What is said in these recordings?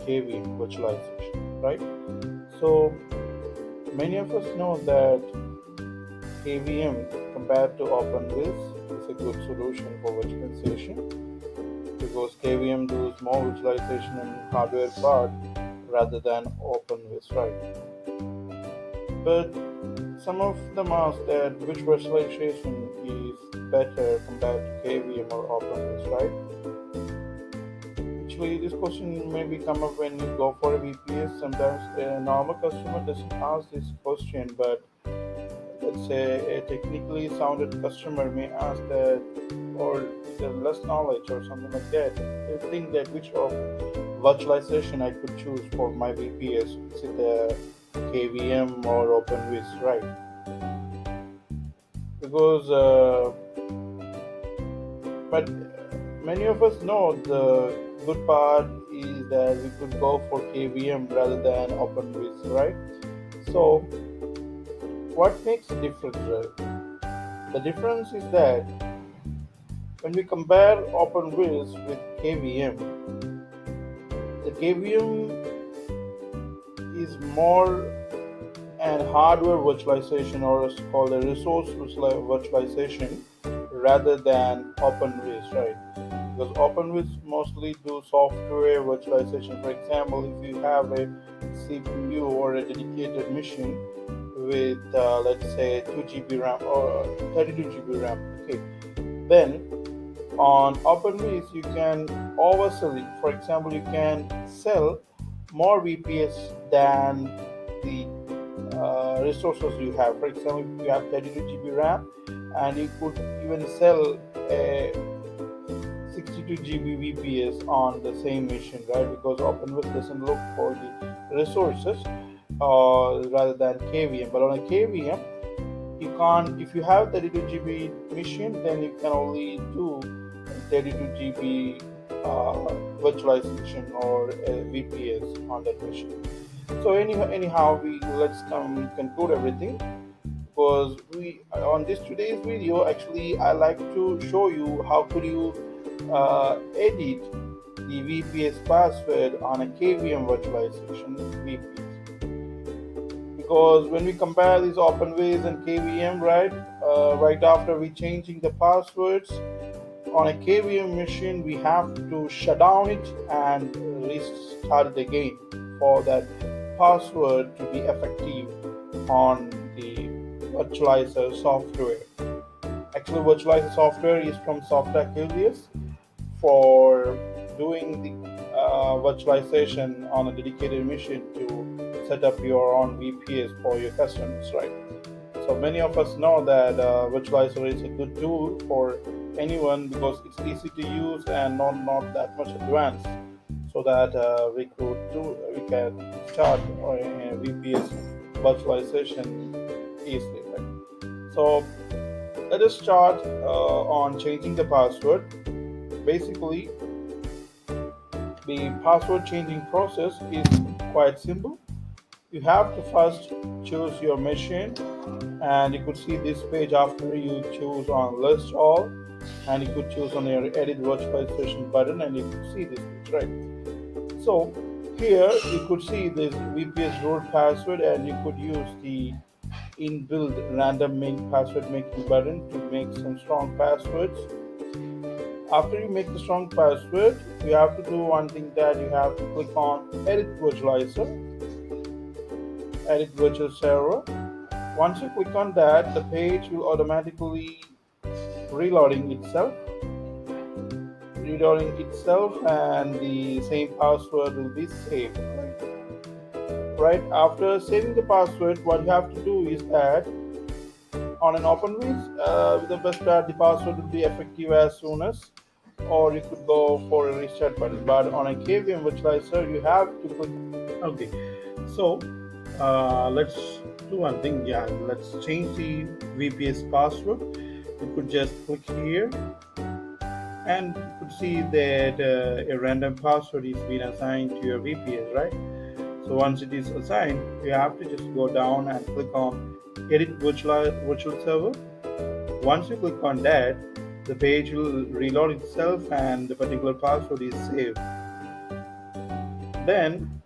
KVM virtualization, right? So many of us know that KVM compared to OpenWiz is a good solution for virtualization because KVM does more virtualization in hardware part rather than OpenWiz, right? But some of them ask that which virtualization is better compared to KVM or OpenWiz, right? Actually, this question maybe come up when you go for a VPS. Sometimes a normal customer doesn't ask this question, but let's say a technically sounded customer may ask that, or the less knowledge or something like that. They think that which of virtualization I could choose for my VPS, is it a KVM or OpenWiz, right? Because, but many of us know the good part is that we could go for KVM rather than OpenWiz, right? So, what makes the difference, right? The difference is that when we compare OpenWiz with KVM, the KVM is more an hardware virtualization, or it's called a resource virtualization, rather than OpenWiz, right? Because OpenWiz mostly do software virtualization. For example, if you have a CPU or a dedicated machine with let's say 2 GB RAM or 32 GB RAM, okay, then on OpenWiz you can oversell it. For example, you can sell more VPS than the resources you have. For example, if you have 32 GB RAM, and you could even sell a 62 GB VPS on the same machine, right? Because OpenWiz doesn't look for the resources rather than KVM. But on a KVM, you can't. If you have 32 GB machine, then you can only do 32 GB virtualization or VPS on that machine. So anyhow, we let's conclude everything, because we on this today's video, actually I like to show you how could you edit the VPS password on a KVM virtualization VPS. Because when we compare these OpenWiz and KVM, right, right after we changing the passwords on a KVM machine, we have to shut down it and restart it again for that password to be effective on the virtualizer software. Actually, virtualizer software is from Software for doing the virtualization on a dedicated machine to set up your own VPS for your customers, right? So many of us know that virtualizer is a good tool for anyone because it's easy to use and not that much advanced, so that we can start a VPS virtualization easily, right? So let us start on changing the password. Basically, the password changing process is quite simple. You have to first choose your machine, and you could see this page after you choose on list all, and you could choose on your edit virtualization button, and you could see this page, right? So here you could see this VPS root password, and you could use the inbuilt random make password making button to make some strong passwords. After you make the strong password, you have to do one thing, that you have to click on edit virtualizer, edit virtual server. Once you click on that, the page will automatically reloading itself, and the same password will be saved. Right after saving the password, what you have to do is that on an OpenWiz, with the best part, the password will be effective as soon as, or you could go for a restart button. But on a KVM virtualizer, you have to click. Okay, so let's do one thing. Yeah, let's change the VPS password. You could just click here, and you could see that a random password is being assigned to your VPS, right? So once it is assigned, you have to just go down and click on edit virtual server. Once you click on that, the page will reload itself and the particular password is saved. Then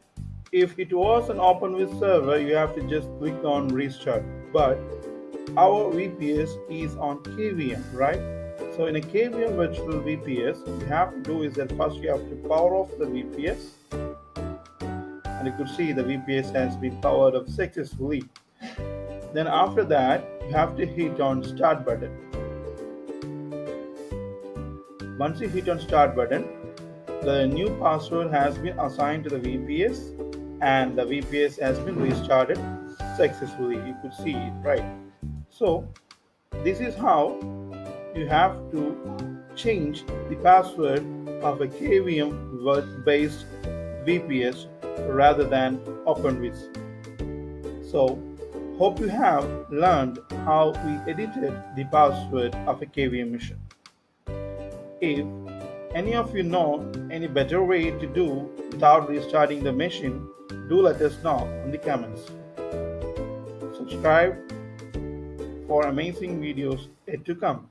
if it was an OpenWIS server, you have to just click on restart. But our VPS is on KVM, right? So in a KVM virtual VPS, you have to do is that first you have to power off the VPS, and you could see the VPS has been powered off successfully. Then after that, you have to hit on start button. Once you hit on start button, the new password has been assigned to the VPS and the VPS has been restarted successfully. You could see it, right? So this is how you have to change the password of a KVM based VPS rather than OpenWIS. So hope you have learned how we edited the password of a KVM machine. If any of you know any better way to do without restarting the machine, do let us know in the comments. Subscribe for amazing videos yet to come.